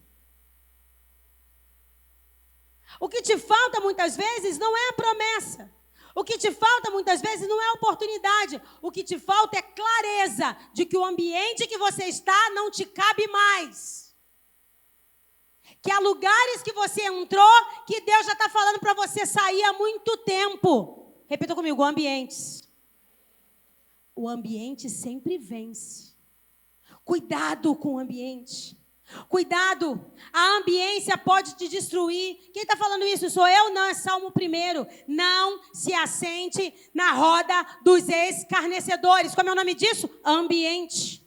O que te falta muitas vezes não é a promessa. O que te falta muitas vezes não é a oportunidade. O que te falta é clareza de que o ambiente que você está não te cabe mais. Que há lugares que você entrou que Deus já está falando para você sair há muito tempo. Repita comigo, ambientes. O ambiente sempre vence. Cuidado com o ambiente. Cuidado, a ambiência pode te destruir. Quem está falando isso? Sou eu? Não, é Salmo 1. Não se assente na roda dos escarnecedores. Como é o nome disso? Ambiente.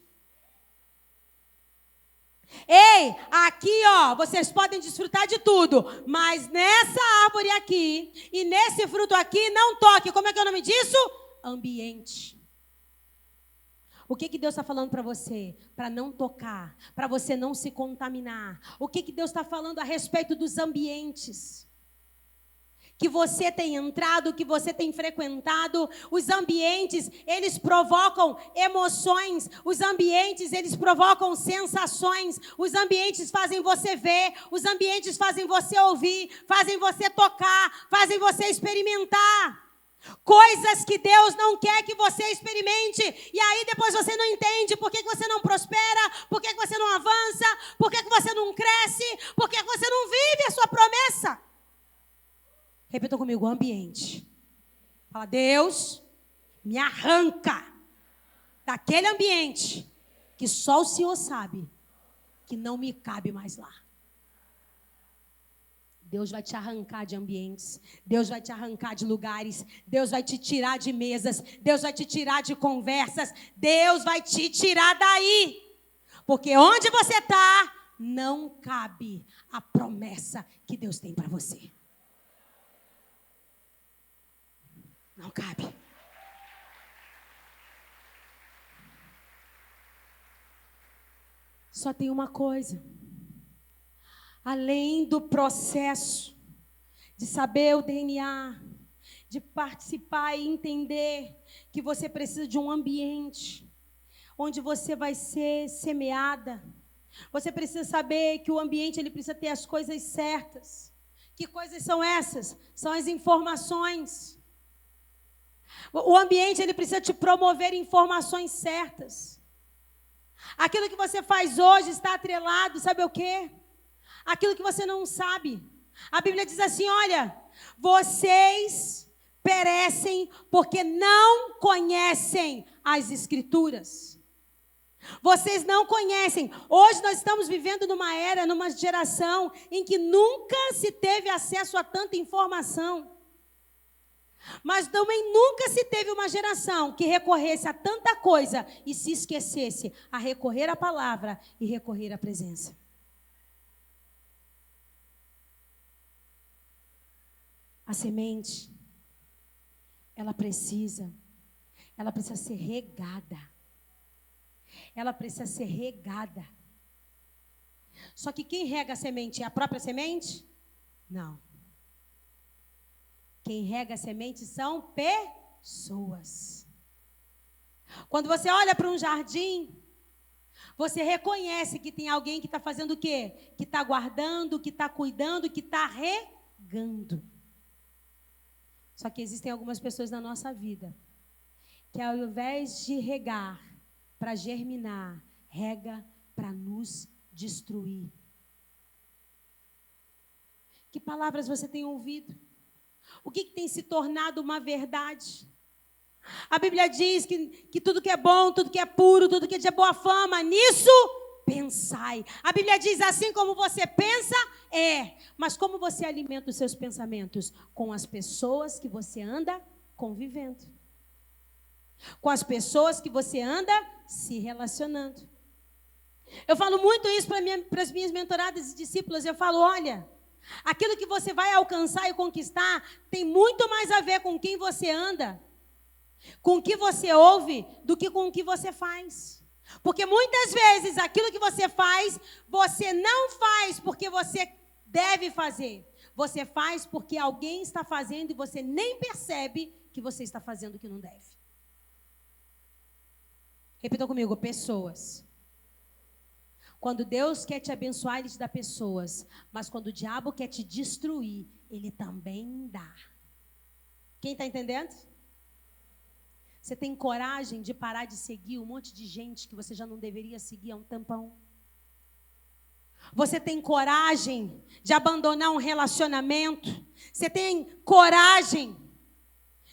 Ei, aqui ó, vocês podem desfrutar de tudo, mas nessa árvore aqui e nesse fruto aqui não toque. Como é que é o nome disso? Ambiente. O que Deus está falando para você? Para não tocar, para você não se contaminar. O que Deus está falando a respeito dos ambientes que você tem entrado, que você tem frequentado? Os ambientes, eles provocam emoções. Os ambientes, eles provocam sensações. Os ambientes fazem você ver. Os ambientes fazem você ouvir. Fazem você tocar. Fazem você experimentar. Coisas que Deus não quer que você experimente. E aí depois você não entende por que você não prospera, por que você não avança, por que você não cresce, por que você não vive a sua promessa. Repita comigo, ambiente. Fala, Deus, me arranca daquele ambiente que só o Senhor sabe que não me cabe mais lá. Deus vai te arrancar de ambientes, Deus vai te arrancar de lugares, Deus vai te tirar de mesas, Deus vai te tirar de conversas, Deus vai te tirar daí. Porque onde você está, não cabe a promessa que Deus tem para você. Não cabe. Só tem uma coisa. Além do processo de saber o DNA, de participar e entender que você precisa de um ambiente onde você vai ser semeada. Você precisa saber que o ambiente ele precisa ter as coisas certas. Que coisas são essas? São as informações. O ambiente ele precisa te promover informações certas. Aquilo que você faz hoje está atrelado, sabe o quê? Aquilo que você não sabe. A Bíblia diz assim, olha, vocês perecem porque não conhecem as Escrituras. Vocês não conhecem. Hoje nós estamos vivendo numa era, numa geração em que nunca se teve acesso a tanta informação. Mas também nunca se teve uma geração que recorresse a tanta coisa e se esquecesse a recorrer à palavra e recorrer à presença. A semente, ela precisa ser regada. Ela precisa ser regada. Só que quem rega a semente é a própria semente? Não. Quem rega a semente são pessoas. Quando você olha para um jardim, você reconhece que tem alguém que está fazendo o quê? Que está guardando, que está cuidando, que está regando. Só que existem algumas pessoas na nossa vida que ao invés de regar para germinar, rega para nos destruir. Que palavras você tem ouvido? O que tem se tornado uma verdade? A Bíblia diz que tudo que é bom, tudo que é puro, tudo que é de boa fama, nisso pensai. A Bíblia diz assim como você pensa, mas como você alimenta os seus pensamentos? Com as pessoas que você anda convivendo. Com as pessoas que você anda se relacionando. Eu falo muito isso para as minhas mentoradas e discípulas. Eu falo, olha, aquilo que você vai alcançar e conquistar tem muito mais a ver com quem você anda, com o que você ouve, do que com o que você faz. Porque muitas vezes aquilo que você faz, você não faz porque você deve fazer. Você faz porque alguém está fazendo e você nem percebe que você está fazendo o que não deve. Repitam comigo, pessoas. Quando Deus quer te abençoar, Ele te dá pessoas. Mas quando o diabo quer te destruir, Ele também dá. Quem está entendendo? Você tem coragem de parar de seguir um monte de gente que você já não deveria seguir há um tempão? Você tem coragem de abandonar um relacionamento? Você tem coragem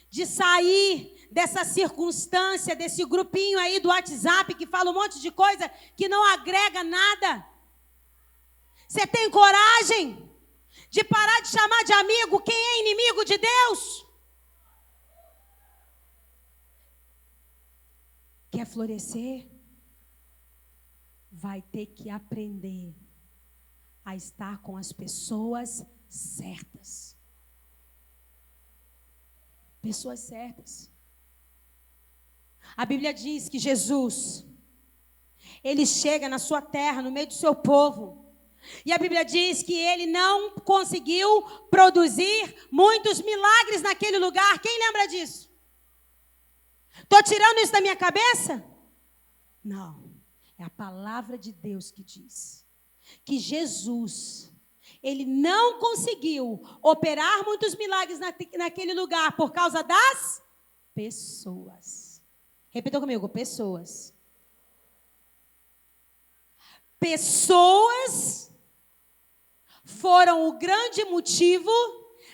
de sair dessa circunstância, desse grupinho aí do WhatsApp que fala um monte de coisa que não agrega nada? Você tem coragem de parar de chamar de amigo quem é inimigo de Deus? Quer florescer? Vai ter que aprender a estar com as pessoas certas. Pessoas certas. A Bíblia diz que Jesus, Ele chega na sua terra, no meio do seu povo. E a Bíblia diz que Ele não conseguiu produzir muitos milagres naquele lugar. Quem lembra disso? Estou tirando isso da minha cabeça? Não. É a palavra de Deus que diz que Jesus, Ele não conseguiu operar muitos milagres naquele lugar por causa das pessoas. Repita comigo, pessoas. Pessoas foram o grande motivo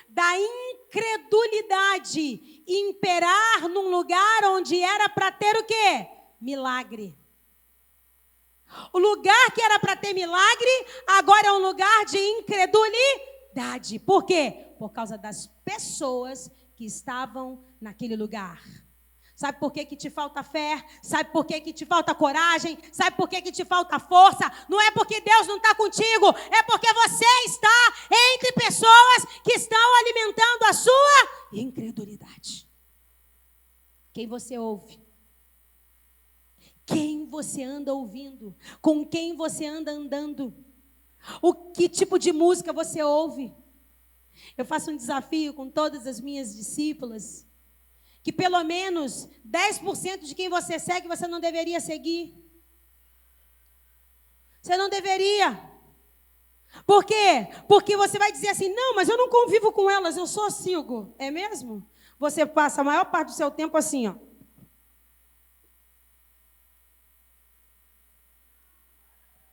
da incredulidade imperar num lugar onde era para ter o quê? Milagre. O lugar que era para ter milagre, agora é um lugar de incredulidade. Por quê? Por causa das pessoas que estavam naquele lugar. Sabe por que te falta fé? Sabe por que te falta coragem? Sabe por que te falta força? Não é porque Deus não está contigo, é porque você está entre pessoas que estão alimentando a sua incredulidade. Quem você ouve? Quem você anda ouvindo? Com quem você anda andando? Que tipo de música você ouve? Eu faço um desafio com todas as minhas discípulas, que pelo menos 10% de quem você segue, você não deveria seguir. Você não deveria. Por quê? Porque você vai dizer assim, não, mas eu não convivo com elas, eu só sigo. É mesmo? Você passa a maior parte do seu tempo assim, ó.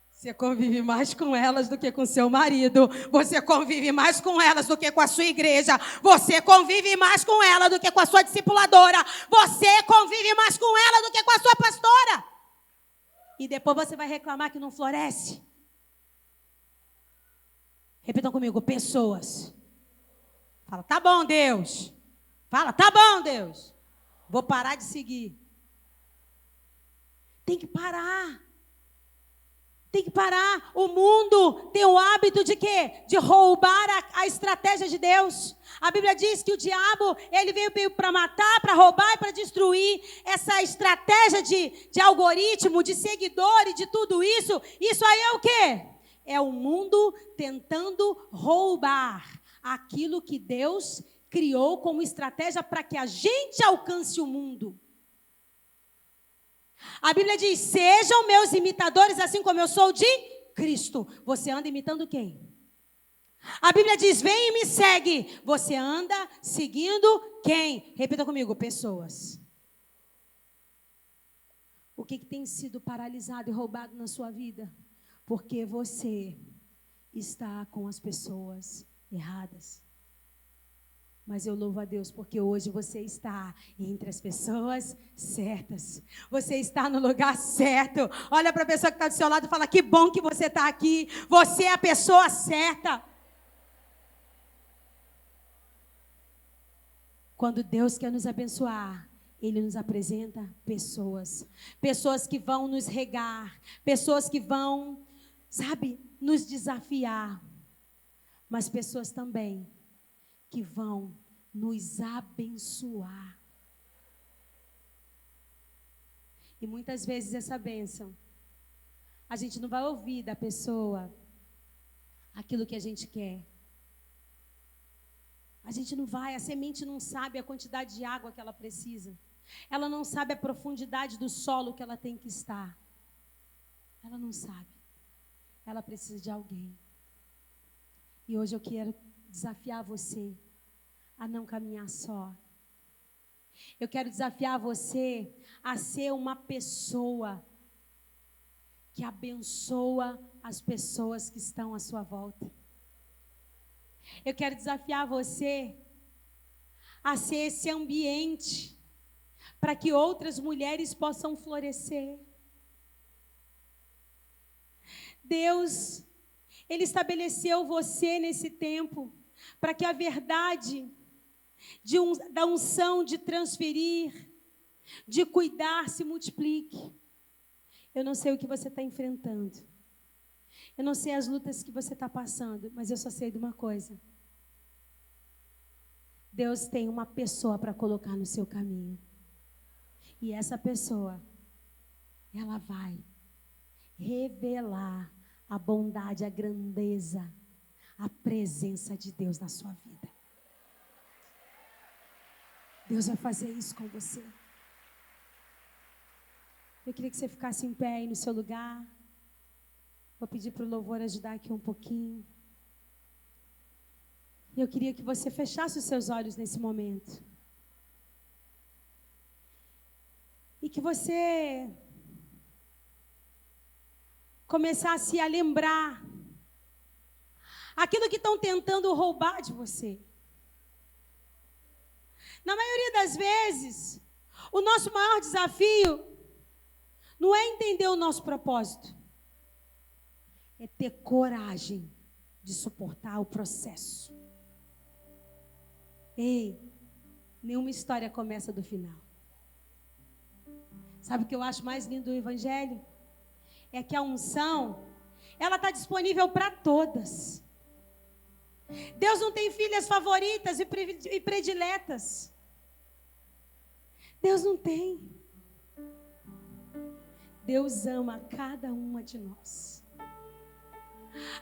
Você convive mais com elas do que com seu marido. Você convive mais com elas do que com a sua igreja. Você convive mais com ela do que com a sua discipuladora. Você convive mais com ela do que com a sua pastora. E depois você vai reclamar que não floresce. Repitam comigo, pessoas. Fala, tá bom, Deus. Fala, tá bom, Deus. Vou parar de seguir. Tem que parar. Tem que parar. O mundo tem o hábito de quê? De roubar a estratégia de Deus. A Bíblia diz que o diabo, ele veio para matar, para roubar e para destruir. Essa estratégia de algoritmo, de seguidor e de tudo isso. Isso aí é o quê? É o mundo tentando roubar aquilo que Deus criou como estratégia para que a gente alcance o mundo. A Bíblia diz, sejam meus imitadores, assim como eu sou de Cristo. Você anda imitando quem? A Bíblia diz, vem e me segue. Você anda seguindo quem? Repita comigo, pessoas. O que tem sido paralisado e roubado na sua vida? Porque você está com as pessoas erradas. Mas eu louvo a Deus porque hoje você está entre as pessoas certas. Você está no lugar certo. Olha para a pessoa que está do seu lado e fala, que bom que você está aqui. Você é a pessoa certa. Quando Deus quer nos abençoar, Ele nos apresenta pessoas. Pessoas que vão nos regar. Pessoas que vão, nos desafiar. Mas pessoas também que vão nos abençoar. E muitas vezes essa bênção, a gente não vai ouvir da pessoa aquilo que a gente quer. A gente não vai, a semente não sabe a quantidade de água que ela precisa. Ela não sabe a profundidade do solo que ela tem que estar. Ela não sabe. Ela precisa de alguém. E hoje eu quero desafiar você a não caminhar só. Eu quero desafiar você a ser uma pessoa que abençoa as pessoas que estão à sua volta. Eu quero desafiar você a ser esse ambiente para que outras mulheres possam florescer. Deus, Ele estabeleceu você nesse tempo para que a verdade da unção de transferir, de cuidar, se multiplique. Eu não sei o que você está enfrentando. Eu não sei as lutas que você está passando, mas eu só sei de uma coisa. Deus tem uma pessoa para colocar no seu caminho. E essa pessoa, ela vai revelar a bondade, a grandeza, a presença de Deus na sua vida. Deus vai fazer isso com você. Eu queria que você ficasse em pé aí no seu lugar. Vou pedir para o louvor ajudar aqui um pouquinho. E eu queria que você fechasse os seus olhos nesse momento. E que você começasse a lembrar aquilo que estão tentando roubar de você. Na maioria das vezes, o nosso maior desafio não é entender o nosso propósito, é ter coragem de suportar o processo. Ei, nenhuma história começa do final. Sabe o que eu acho mais lindo do Evangelho? É que a unção, ela está disponível para todas. Deus não tem filhas favoritas e prediletas. Deus não tem. Deus ama cada uma de nós.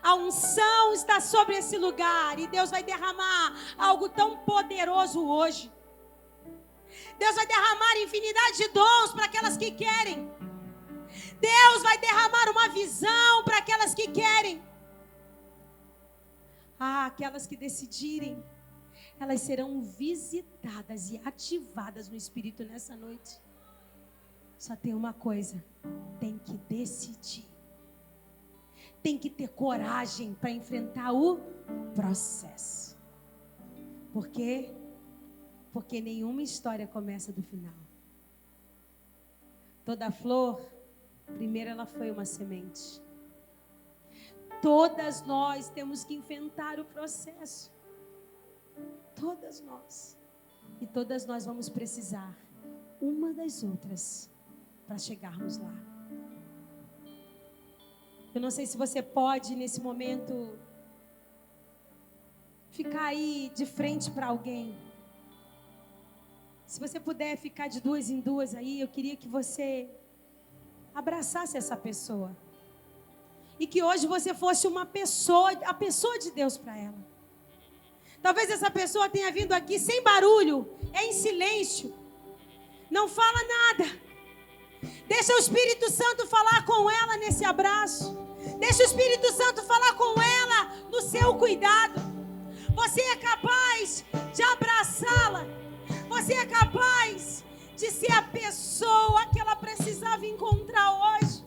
A unção está sobre esse lugar e Deus vai derramar algo tão poderoso hoje. Deus vai derramar infinidade de dons para aquelas que querem. Deus vai derramar uma visão para aquelas que querem. Aquelas que decidirem, elas serão visitadas e ativadas no Espírito nessa noite. Só tem uma coisa, tem que decidir. Tem que ter coragem para enfrentar o processo. Por quê? Porque nenhuma história começa do final. Toda flor, primeiro ela foi uma semente. Todas nós temos que enfrentar o processo. Todas nós. E todas nós vamos precisar uma das outras para chegarmos lá. Eu não sei se você pode, nesse momento, ficar aí de frente para alguém. Se você puder ficar de duas em duas aí, eu queria que você abraçasse essa pessoa. E que hoje você fosse uma pessoa, a pessoa de Deus para ela. Talvez essa pessoa tenha vindo aqui sem barulho, em silêncio. Não fala nada. Deixa o Espírito Santo falar com ela nesse abraço. Deixa o Espírito Santo falar com ela no seu cuidado. Você é capaz de abraçá-la. Você é capaz de ser a pessoa que ela precisava encontrar hoje.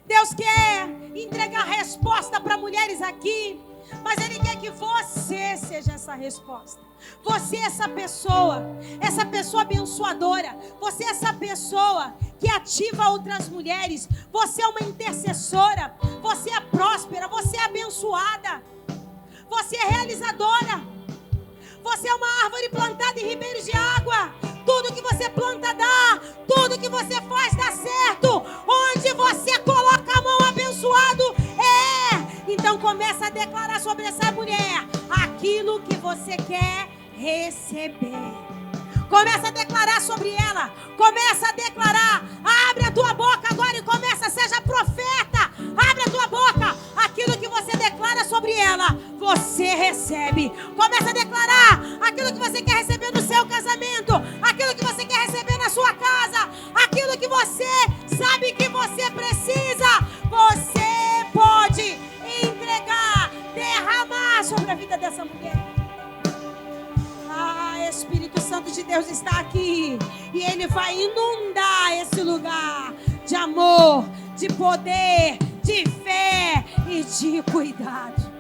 Deus quer entregar resposta para mulheres aqui, mas Ele quer que você seja essa resposta. Você é essa pessoa abençoadora. Você é essa pessoa que ativa outras mulheres. Você é uma intercessora. Você é próspera. Você é abençoada. Você é realizadora. Você é uma árvore plantada em ribeiros de água. Tudo que você planta dá. Tudo que você faz dá certo. Onde você coloca a mão, abençoado é. Então começa a declarar sobre essa mulher aquilo que você quer receber. Começa a declarar sobre ela. Começa a declarar. Abre a tua boca agora e começa. Seja profeta. Abre a tua boca. Aquilo que você declara sobre ela, você recebe. Começa a declarar aquilo que você quer receber no seu casamento. Aquilo que você quer receber que você sabe que você precisa, você pode entregar, derramar sobre a vida dessa mulher. Espírito Santo de Deus está aqui e Ele vai inundar esse lugar de amor, de poder, de fé e de cuidado.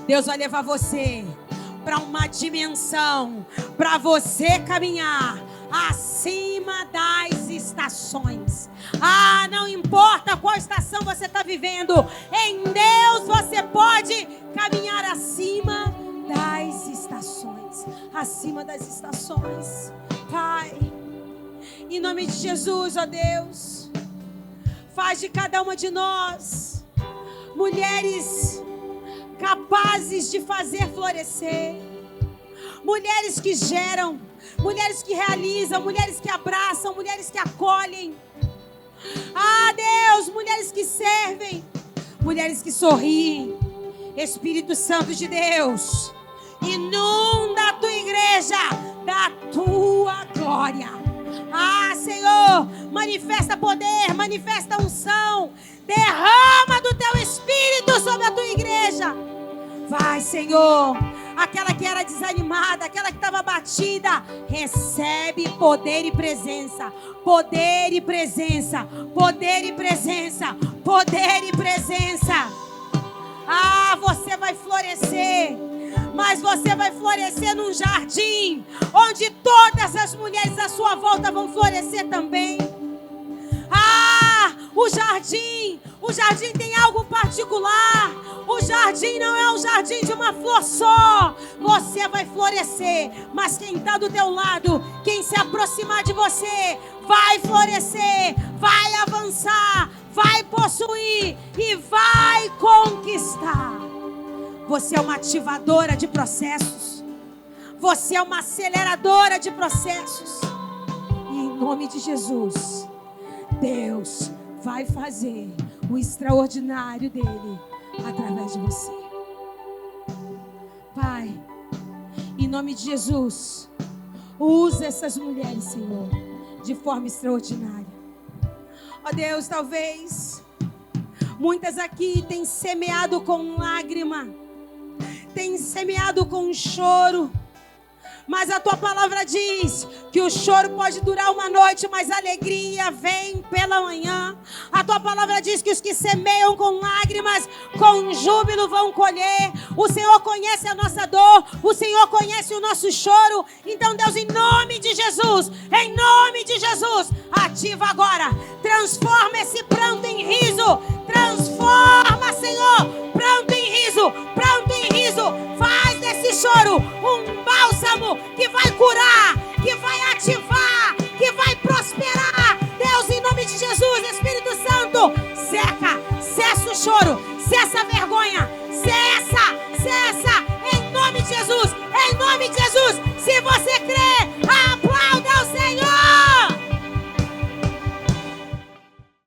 Deus vai levar você para uma dimensão, para você caminhar acima das estações. Não importa qual estação você está vivendo, em Deus você pode caminhar acima das estações, acima das estações. Pai, em nome de Jesus, ó Deus, faz de cada uma de nós mulheres capazes de fazer florescer, mulheres que geram, mulheres que realizam, mulheres que abraçam, mulheres que acolhem. Deus, mulheres que servem, mulheres que sorriem. Espírito Santo de Deus, inunda a tua igreja da tua glória. Senhor, manifesta poder, manifesta unção, derrama do teu Espírito sobre a tua igreja. Vai, Senhor, aquela que era desanimada, aquela que estava abatida, recebe poder e presença, poder e presença, poder e presença, poder e presença. Você vai florescer, mas você vai florescer num jardim, onde todas as mulheres à sua volta vão florescer também. O jardim tem algo particular. O jardim não é um jardim de uma flor só. Você vai florescer, mas quem está do teu lado, quem se aproximar de você, vai florescer, vai avançar, vai possuir e vai conquistar. Você é uma ativadora de processos. Você é uma aceleradora de processos. E em nome de Jesus, Deus vai fazer o extraordinário dele através de você. Pai, em nome de Jesus, usa essas mulheres, Senhor, de forma extraordinária. Ó Deus, talvez muitas aqui têm semeado com lágrima, têm semeado com choro, mas a tua palavra diz que o choro pode durar uma noite, mas a alegria vem pela manhã. A tua palavra diz que os que semeiam com lágrimas, com júbilo vão colher. O Senhor conhece a nossa dor, o Senhor conhece o nosso choro. Então, Deus, em nome de Jesus, ativa agora, transforma esse pranto em riso, transforma, Senhor, pranto em riso, faz desse choro um bálsamo que vai curar